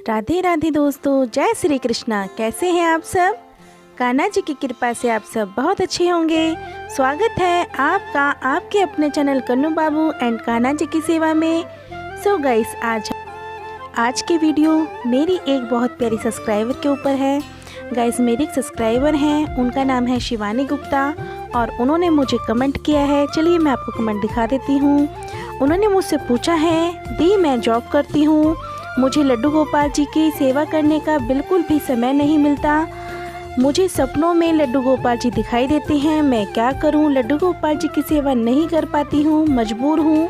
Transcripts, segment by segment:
राधे राधे दोस्तों, जय श्री कृष्णा। कैसे हैं आप सब? कान्हा जी की कृपा से आप सब बहुत अच्छे होंगे। स्वागत है आपका आपके अपने चैनल कन्नू बाबू एंड कान्हा जी की सेवा में। सो गाइस, आज की वीडियो मेरी एक बहुत प्यारी सब्सक्राइबर के ऊपर है। गाइस, मेरी एक सब्सक्राइबर हैं, उनका नाम है शिवानी गुप्ता और उन्होंने मुझे कमेंट किया है। चलिए मैं आपको कमेंट दिखा देती हूँ। उन्होंने मुझसे पूछा है, दी मैं जॉब करती हूँ, मुझे लड्डू गोपाल जी की सेवा करने का बिल्कुल भी समय नहीं मिलता। मुझे सपनों में लड्डू गोपाल जी दिखाई देते हैं, मैं क्या करूं? लड्डू गोपाल जी की सेवा नहीं कर पाती हूं, मजबूर हूं।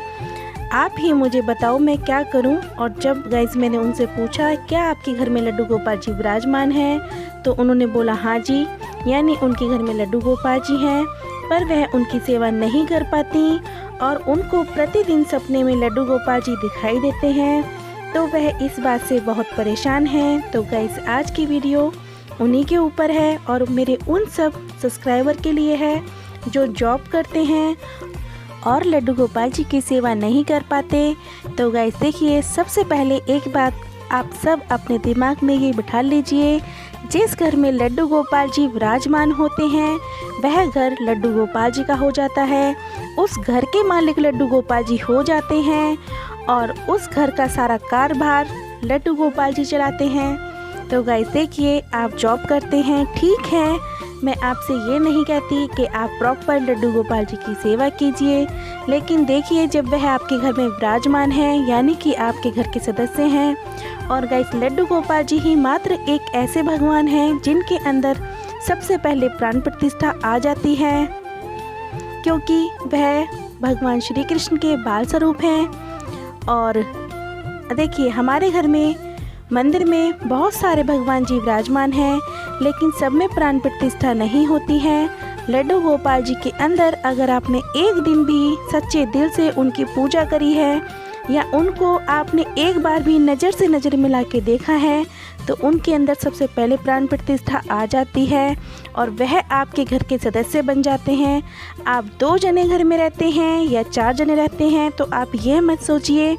आप ही मुझे बताओ मैं क्या करूं? और जब गाइस मैंने उनसे पूछा क्या आपके घर में लड्डू गोपाल जी विराजमान हैं, तो उन्होंने बोला हाँ जी, यानी उनके घर में लड्डू गोपाल जी हैं, पर वह उनकी सेवा नहीं कर पाती और उनको प्रतिदिन सपने में लड्डू गोपाल जी दिखाई देते हैं, तो वह इस बात से बहुत परेशान हैं। तो गाइस, आज की वीडियो उन्हीं के ऊपर है और मेरे उन सब सब्सक्राइबर के लिए है जो जॉब करते हैं और लड्डू गोपाल जी की सेवा नहीं कर पाते। तो गाइस देखिए, सबसे पहले एक बात आप सब अपने दिमाग में ये बिठा लीजिए, जिस घर में लड्डू गोपाल जी विराजमान होते हैं वह घर लड्डू गोपाल जी का हो जाता है। उस घर के मालिक लड्डू गोपाल जी हो जाते हैं और उस घर का सारा कारभार लड्डू गोपाल जी चलाते हैं। तो गाइस देखिए, आप जॉब करते हैं, ठीक है, मैं आपसे ये नहीं कहती कि आप प्रॉपर लड्डू गोपाल जी की सेवा कीजिए, लेकिन देखिए जब वह आपके घर में विराजमान है, यानी कि आपके घर के सदस्य हैं, और गाइस लड्डू गोपाल जी ही मात्र एक ऐसे भगवान हैं जिनके अंदर सबसे पहले प्राण प्रतिष्ठा आ जाती है, क्योंकि वह भगवान श्री कृष्ण के बाल स्वरूप हैं। और देखिए, हमारे घर में मंदिर में बहुत सारे भगवान जी विराजमान हैं, लेकिन सब में प्राण प्रतिष्ठा नहीं होती है। लड्डू गोपाल जी के अंदर अगर आपने एक दिन भी सच्चे दिल से उनकी पूजा करी है या उनको आपने एक बार भी नज़र से नज़र मिला के देखा है, तो उनके अंदर सबसे पहले प्राण प्रतिष्ठा आ जाती है और वह आपके घर के सदस्य बन जाते हैं। आप 2 जने घर में रहते हैं या 4 जने रहते हैं, तो आप यह मत सोचिए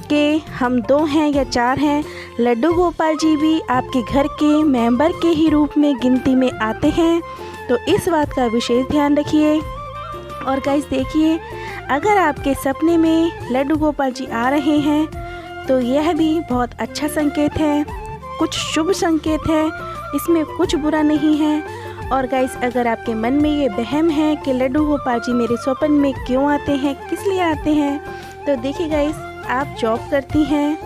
कि हम 2 हैं या 4 हैं, लड्डू गोपाल जी भी आपके घर के मेंबर के ही रूप में गिनती में आते हैं। तो इस बात का विशेष ध्यान रखिए। और गाइस देखिए, अगर आपके सपने में लड्डू गोपाल जी आ रहे हैं तो यह भी बहुत अच्छा संकेत है, कुछ शुभ संकेत है, इसमें कुछ बुरा नहीं है। और गाइस, अगर आपके मन में ये वहम है कि लड्डू गोपाल जी मेरे स्वप्न में क्यों आते हैं, किस लिए आते हैं, तो देखिए गाइस, आप जॉब करती हैं,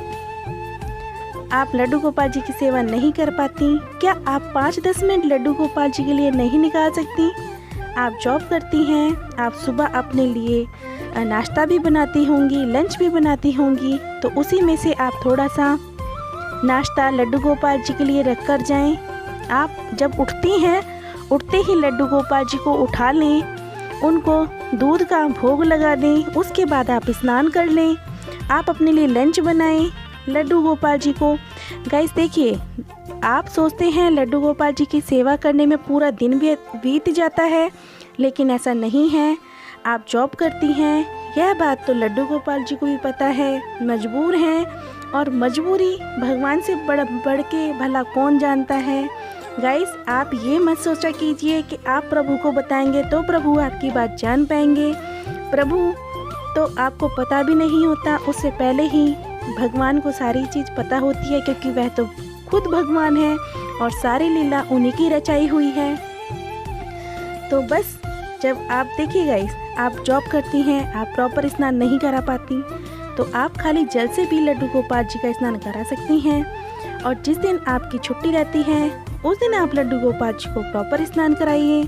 आप लड्डू गोपाल जी की सेवा नहीं कर पाती, क्या आप 5-10 मिनट लड्डू गोपाल जी के लिए नहीं निकाल सकती? आप जॉब करती हैं, आप सुबह अपने लिए नाश्ता भी बनाती होंगी, लंच भी बनाती होंगी, तो उसी में से आप थोड़ा सा नाश्ता लड्डू गोपाल जी के लिए रख कर जाएं। आप जब उठती हैं, उठते ही लड्डू गोपाल जी को उठा लें, उनको दूध का भोग लगा दें, उसके बाद आप स्नान कर लें, आप अपने लिए लंच बनाएं लड्डू गोपाल जी को। गाइस देखिए, आप सोचते हैं लड्डू गोपाल जी की सेवा करने में पूरा दिन भी बीत जाता है, लेकिन ऐसा नहीं है। आप जॉब करती हैं, यह बात तो लड्डू गोपाल जी को भी पता है, मजबूर हैं, और मजबूरी भगवान से बढ़ के भला कौन जानता है। गाइस, आप ये मत सोचा कीजिए कि आप प्रभु को बताएंगे तो प्रभु आपकी बात जान पाएंगे। प्रभु तो आपको पता भी नहीं होता, उससे पहले ही भगवान को सारी चीज़ पता होती है, क्योंकि वह तो खुद भगवान है और सारी लीला उन्हीं की रचाई हुई है। तो बस जब आप देखिए गाइस, आप जॉब करती हैं, आप प्रॉपर स्नान नहीं करा पाती, तो आप खाली जल से भी लड्डू गोपाल जी का स्नान करा सकती हैं। और जिस दिन आपकी छुट्टी रहती है उस दिन आप लड्डू गोपाल जी को प्रॉपर स्नान कराइए,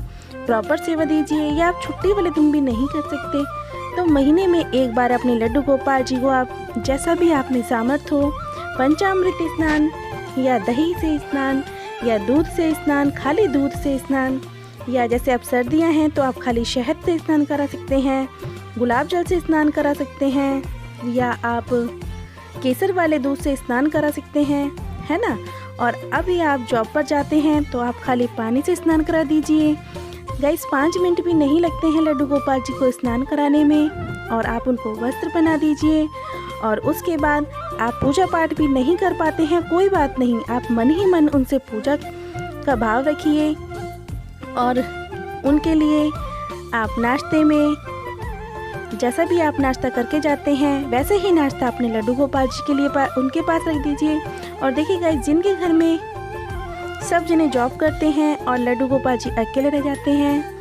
प्रॉपर सेवा दीजिए। या आप छुट्टी वाले दिन भी नहीं कर सकते तो महीने में एक बार अपने लड्डू गोपाल जी को आप जैसा भी आप में सामर्थ्य हो, पंचामृत स्नान या दही से स्नान या दूध से स्नान, खाली दूध से स्नान, या जैसे अब सर्दियां हैं तो आप खाली शहद से स्नान करा सकते हैं, गुलाब जल से स्नान करा सकते हैं, या आप केसर वाले दूध से स्नान करा सकते हैं, है ना। और अभी आप जॉब पर जाते हैं तो आप खाली पानी से स्नान करा दीजिए। गाइस, 5 मिनट भी नहीं लगते हैं लड्डू गोपाल जी को स्नान कराने में, और आप उनको वस्त्र पहना दीजिए और उसके बाद आप पूजा पाठ भी नहीं कर पाते हैं, कोई बात नहीं, आप मन ही मन उनसे पूजा का भाव रखिए और उनके लिए आप नाश्ते में जैसा भी आप नाश्ता करके जाते हैं वैसे ही नाश्ता अपने लड्डू गोपाल जी के लिए उनके पास रख दीजिए। और देखिए गाइस, जिनके घर में सब जने जॉब करते हैं और लड्डू गोपाल जी अकेले रह जाते हैं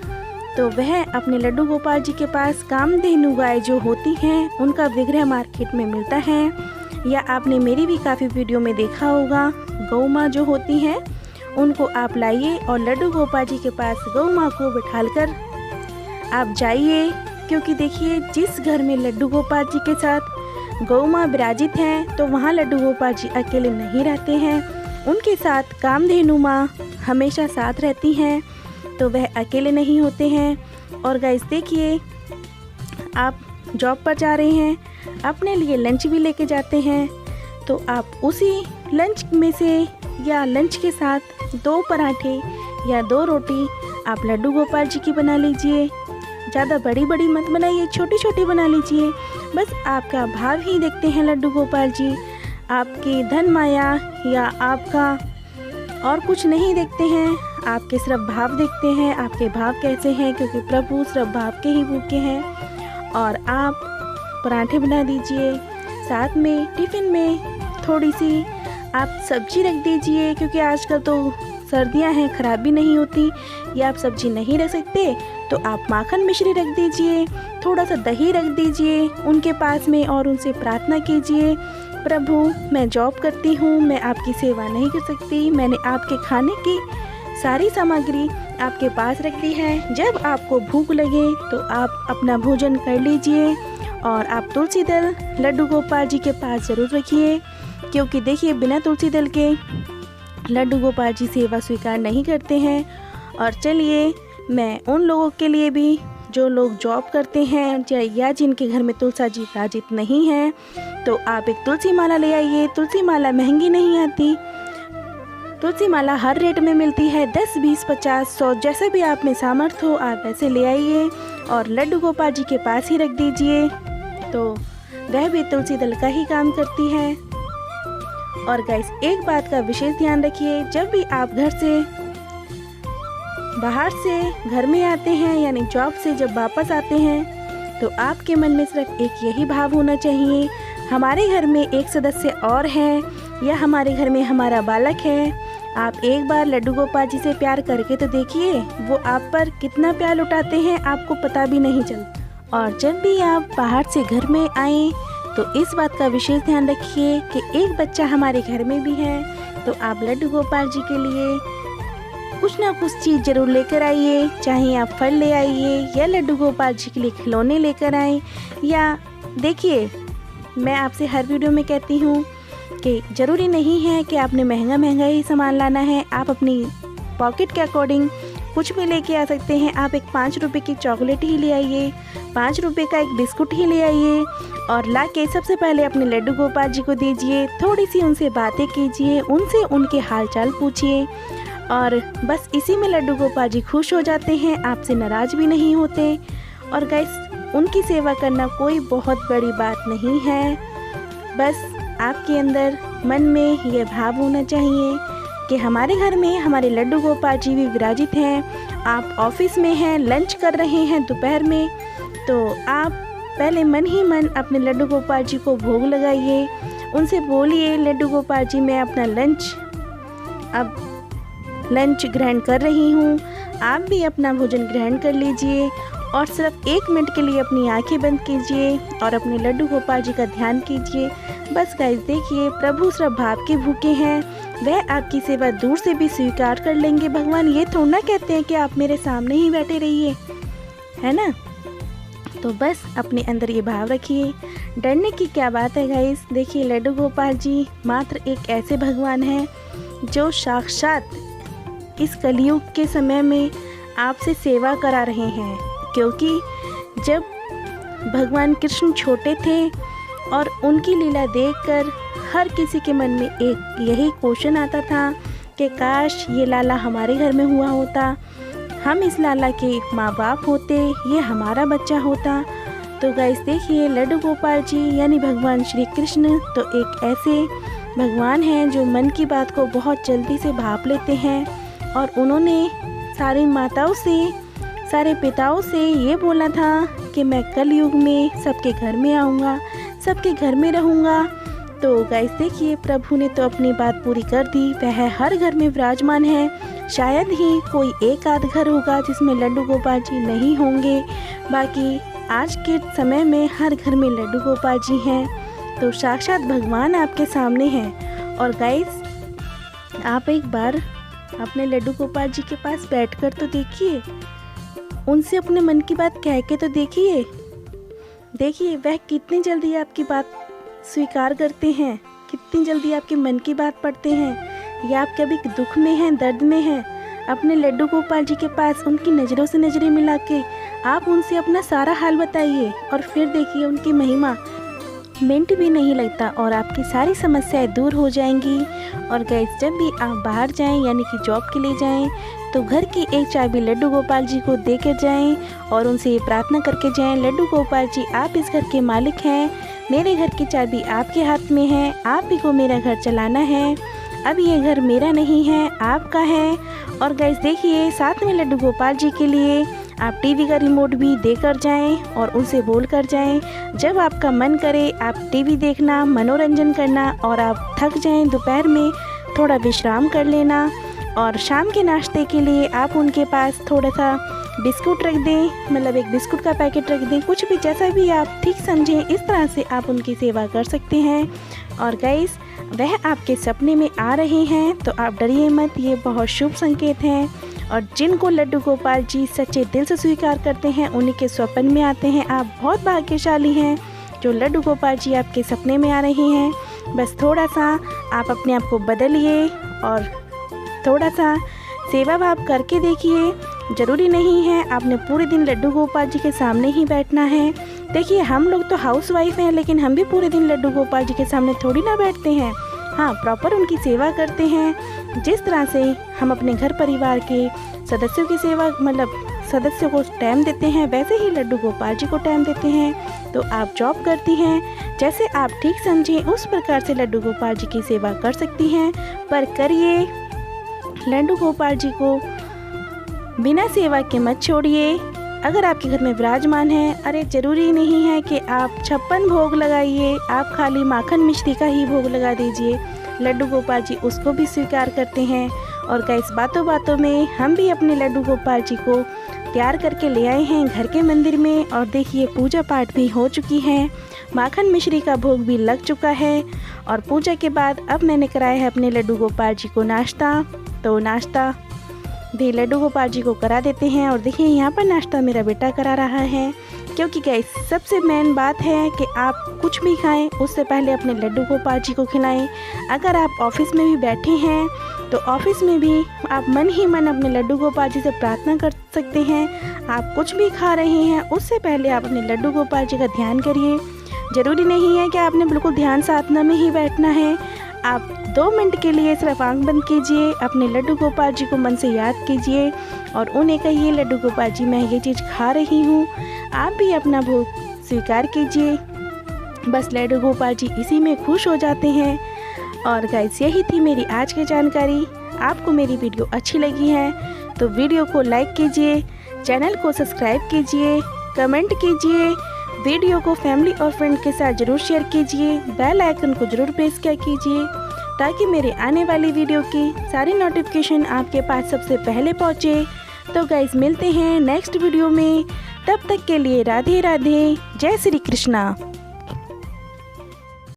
तो वह अपने लड्डू गोपाल जी के पास कामधेनु गाय जो होती हैं उनका विग्रह मार्केट में मिलता है, या आपने मेरी भी काफ़ी वीडियो में देखा होगा, गौ माँ जो होती हैं उनको आप लाइए और लड्डू गोपाल जी के पास गौ माँ को बिठालकर आप जाइए। क्योंकि देखिए, जिस घर में लड्डू गोपाल जी के साथ गौ माँ विराजित हैं तो वहाँ लड्डू गोपाल जी अकेले नहीं रहते हैं, उनके साथ कामधेनु माँ हमेशा साथ रहती हैं, तो वह अकेले नहीं होते हैं। और गाइस देखिए, आप जॉब पर जा रहे हैं, अपने लिए लंच भी लेके जाते हैं, तो आप उसी लंच में से या लंच के साथ 2 पराठे या 2 रोटी आप लड्डू गोपाल जी की बना लीजिए। ज़्यादा बड़ी बड़ी मत बनाइए, छोटी छोटी बना लीजिए। बस आपका भाव ही देखते हैं लड्डू गोपाल जी, आपकी धन माया या आपका और कुछ नहीं देखते हैं, आपके सिर्फ भाव देखते हैं, आपके भाव कैसे हैं, क्योंकि प्रभु सिर्फ भाव के ही भूखे हैं। और आप पराठे बना दीजिए, साथ में टिफ़िन में थोड़ी सी आप सब्जी रख दीजिए, क्योंकि आजकल तो सर्दियां हैं, ख़राब भी नहीं होती, या आप सब्जी नहीं रख सकते तो आप माखन मिश्री रख दीजिए, थोड़ा सा दही रख दीजिए उनके पास में और उनसे प्रार्थना कीजिए, प्रभु मैं जॉब करती हूँ, मैं आपकी सेवा नहीं कर सकती, मैंने आपके खाने की सारी सामग्री आपके पास रख दी है, जब आपको भूख लगे तो आप अपना भोजन कर लीजिए। और आप तुलसी दल लड्डू गोपाल जी के पास ज़रूर रखिए, क्योंकि देखिए, बिना तुलसी दल के लड्डू गोपाल जी सेवा स्वीकार नहीं करते हैं। और चलिए, मैं उन लोगों के लिए भी जो लोग जॉब करते हैं या जिनके घर में तुलसा जी विराजित नहीं है, तो आप एक तुलसी माला ले आइए। तुलसी माला महंगी नहीं आती, तुलसी माला हर रेट में मिलती है, 10, 20, 50, 100 जैसा भी आप में सामर्थ्य हो आप वैसे ले आइए और लड्डू गोपाल जी के पास ही रख दीजिए, तो वह भी तुलसी दल का ही काम करती है। और गाइस, एक बात का विशेष ध्यान रखिए, जब भी आप घर से बाहर से घर में आते हैं यानी जॉब से जब वापस आते हैं तो आपके मन में सिर्फ एक यही भाव होना चाहिए, हमारे घर में एक सदस्य और है या हमारे घर में हमारा बालक है। आप एक बार लड्डू गोपाल जी से प्यार करके तो देखिए, वो आप पर कितना प्यार लुटाते हैं आपको पता भी नहीं चलता। और जब भी आप बाहर से घर में आएँ तो इस बात का विशेष ध्यान रखिए कि एक बच्चा हमारे घर में भी है, तो आप लड्डू गोपाल जी के लिए कुछ ना कुछ चीज़ ज़रूर लेकर आइए, चाहे आप फल ले आइए या लड्डू गोपाल जी के लिए खिलौने लेकर आए। या देखिए, मैं आपसे हर वीडियो में कहती हूँ कि ज़रूरी नहीं है कि आपने महंगा ही सामान लाना है, आप अपनी पॉकेट के अकॉर्डिंग कुछ भी लेके आ सकते हैं। आप एक 5 रुपये की चॉकलेट ही ले आइए, 5 रुपये का एक बिस्कुट ही ले आइए और ला के सबसे पहले अपने लड्डू गोपाल जी को दीजिए, थोड़ी सी उनसे बातें कीजिए, उनसे उनके हालचाल पूछिए और बस इसी में लड्डू गोपाल जी खुश हो जाते हैं, आपसे नाराज़ भी नहीं होते। और गाइस, उनकी सेवा करना कोई बहुत बड़ी बात नहीं है, बस आपके अंदर मन में यह भाव होना चाहिए कि हमारे घर में हमारे लड्डू गोपाल जी भी विराजित हैं। आप ऑफिस में हैं, लंच कर रहे हैं दोपहर में, तो आप पहले मन ही मन अपने लड्डू गोपाल जी को भोग लगाइए, उनसे बोलिए, लड्डू गोपाल जी मैं अपना लंच ग्रहण कर रही हूँ, आप भी अपना भोजन ग्रहण कर लीजिए और सिर्फ 1 मिनट के लिए अपनी आंखें बंद कीजिए और अपने लड्डू गोपाल जी का ध्यान कीजिए। बस गाइस देखिए, प्रभु सिर्फ भाव के भूखे हैं, वह आपकी सेवा दूर से भी स्वीकार कर लेंगे। भगवान ये थोड़ा ना कहते हैं कि आप मेरे सामने ही बैठे रहिए, है ना। तो बस अपने अंदर ये भाव रखिए, डरने की क्या बात है गाइस। देखिए, लड्डू गोपाल जी मात्र एक ऐसे भगवान हैं जो साक्षात इस कलयुग के समय में आपसे सेवा करा रहे हैं, क्योंकि जब भगवान कृष्ण छोटे थे और उनकी लीला देखकर हर किसी के मन में एक यही क्वेश्चन आता था कि काश ये लाला हमारे घर में हुआ होता, हम इस लाला के माँ बाप होते, ये हमारा बच्चा होता। तो गाइस देखिए, लड्डू गोपाल जी यानी भगवान श्री कृष्ण तो एक ऐसे भगवान हैं जो मन की बात को बहुत जल्दी से भाप लेते हैं। और उन्होंने सारी माताओं से, सारे पिताओं से ये बोला था कि मैं कलयुग में सबके घर में आऊँगा, सबके घर में रहूँगा। तो गाइस देखिए, प्रभु ने तो अपनी बात पूरी कर दी। वह हर घर में विराजमान है। शायद ही कोई एक आध घर होगा जिसमें लड्डू गोपाल जी नहीं होंगे। बाकी आज के समय में हर घर में लड्डू गोपाल जी हैं। तो साक्षात भगवान आपके सामने हैं। और गाइस, आप एक बार अपने लड्डू गोपाल जी के पास बैठकर तो देखिए, उनसे अपने मन की बात कह के तो देखिए वह कितनी जल्दी आपकी बात स्वीकार करते हैं, कितनी जल्दी आपके मन की बात पढ़ते हैं। या आप कभी दुख में हैं, दर्द में हैं, अपने लड्डू गोपाल जी के पास उनकी नज़रों से नज़रें मिला के आप उनसे अपना सारा हाल बताइए और फिर देखिए उनकी महिमा। मिनट भी नहीं लगता और आपकी सारी समस्याएं दूर हो जाएंगी। और गाइस, जब भी आप बाहर जाएं यानी कि जॉब के लिए जाएं तो घर की एक चाबी लड्डू गोपाल जी को देकर जाएं और उनसे ये प्रार्थना करके जाएं, लड्डू गोपाल जी आप इस घर के मालिक हैं, मेरे घर की चाबी आपके हाथ में है, आप ही को मेरा घर चलाना है। अब ये घर मेरा नहीं है, आपका है। और गाइस देखिए, साथ में लड्डू गोपाल जी के लिए आप टीवी का रिमोट भी देकर जाएं और उनसे बोल कर जाएं, जब आपका मन करे आप टीवी देखना, मनोरंजन करना और आप थक जाएं दोपहर में थोड़ा विश्राम कर लेना। और शाम के नाश्ते के लिए आप उनके पास थोड़ा सा बिस्कुट रख दें, मतलब एक बिस्कुट का पैकेट रख दें, कुछ भी जैसा भी आप ठीक समझें, इस तरह से आप उनकी सेवा कर सकते हैं। और गाइस, वह आपके सपने में आ रहे हैं तो आप डरिए मत, ये बहुत शुभ संकेत हैं। और जिनको लड्डू गोपाल जी सच्चे दिल से स्वीकार करते हैं उन्हीं के स्वप्न में आते हैं। आप बहुत भाग्यशाली हैं जो लड्डू गोपाल जी आपके सपने में आ रहे हैं। बस थोड़ा सा आप अपने आप को बदलिए और थोड़ा सा सेवा भाव करके देखिए। ज़रूरी नहीं है आपने पूरे दिन लड्डू गोपाल जी के सामने ही बैठना है। देखिए, हम लोग तो हाउस वाइफ हैं, लेकिन हम भी पूरे दिन लड्डू गोपाल जी के सामने थोड़ी ना बैठते हैं। हाँ, प्रॉपर उनकी सेवा करते हैं। जिस तरह से हम अपने घर परिवार के सदस्यों की सेवा, मतलब सदस्यों को टाइम देते हैं, वैसे ही लड्डू गोपाल जी को टाइम देते हैं। तो आप जॉब करती हैं, जैसे आप ठीक समझें उस प्रकार से लड्डू गोपाल जी की सेवा कर सकती हैं। पर करिए, लड्डू गोपाल जी को बिना सेवा के मत छोड़िए। अगर आपके घर में विराजमान है, अरे ज़रूरी नहीं है कि आप 56 भोग लगाइए, आप खाली माखन मिश्री का ही भोग लगा दीजिए, लड्डू गोपाल जी उसको भी स्वीकार करते हैं। और गाइस, बातों बातों में हम भी अपने लड्डू गोपाल जी को तैयार करके ले आए हैं घर के मंदिर में। और देखिए, पूजा पाठ भी हो चुकी है, माखन मिश्री का भोग भी लग चुका है। और पूजा के बाद अब मैंने कराया है अपने लड्डू गोपाल जी को नाश्ता। तो नाश्ता भी लड्डू गोपाल जी को करा देते हैं। और देखिए, यहाँ पर नाश्ता मेरा बेटा करा रहा है, क्योंकि गाइस सबसे मेन बात है कि आप कुछ भी खाएं उससे पहले अपने लड्डू गोपाल जी को खिलाएं। अगर आप ऑफिस में भी बैठे हैं तो ऑफिस में भी आप मन ही मन अपने लड्डू गोपाल जी से प्रार्थना कर सकते हैं। आप कुछ भी खा रहे हैं उससे पहले आप अपने लड्डू गोपाल जी का ध्यान करिए। ज़रूरी नहीं है कि आपने बिल्कुल ध्यान साधना में ही बैठना है। आप 2 मिनट के लिए सिर्फ आंख बंद कीजिए, अपने लड्डू गोपाल जी को मन से याद कीजिए और उन्हें कहिए, लड्डू गोपाल जी मैं ये चीज़ खा रही हूँ, आप भी अपना भोग स्वीकार कीजिए। बस लड्डू गोपाल जी इसी में खुश हो जाते हैं। और गाइस, यही थी मेरी आज की जानकारी। आपको मेरी वीडियो अच्छी लगी है तो वीडियो को लाइक कीजिए, चैनल को सब्सक्राइब कीजिए, कमेंट कीजिए, वीडियो को फैमिली और फ्रेंड के साथ ज़रूर शेयर कीजिए, बेल आइकन को ज़रूर प्रेस किया कीजिए ताकि मेरे आने वाली वीडियो की सारी नोटिफिकेशन आपके पास सबसे पहले पहुँचे। तो गाइस, मिलते हैं नेक्स्ट वीडियो में, तब तक के लिए राधे राधे, जय श्री कृष्णा।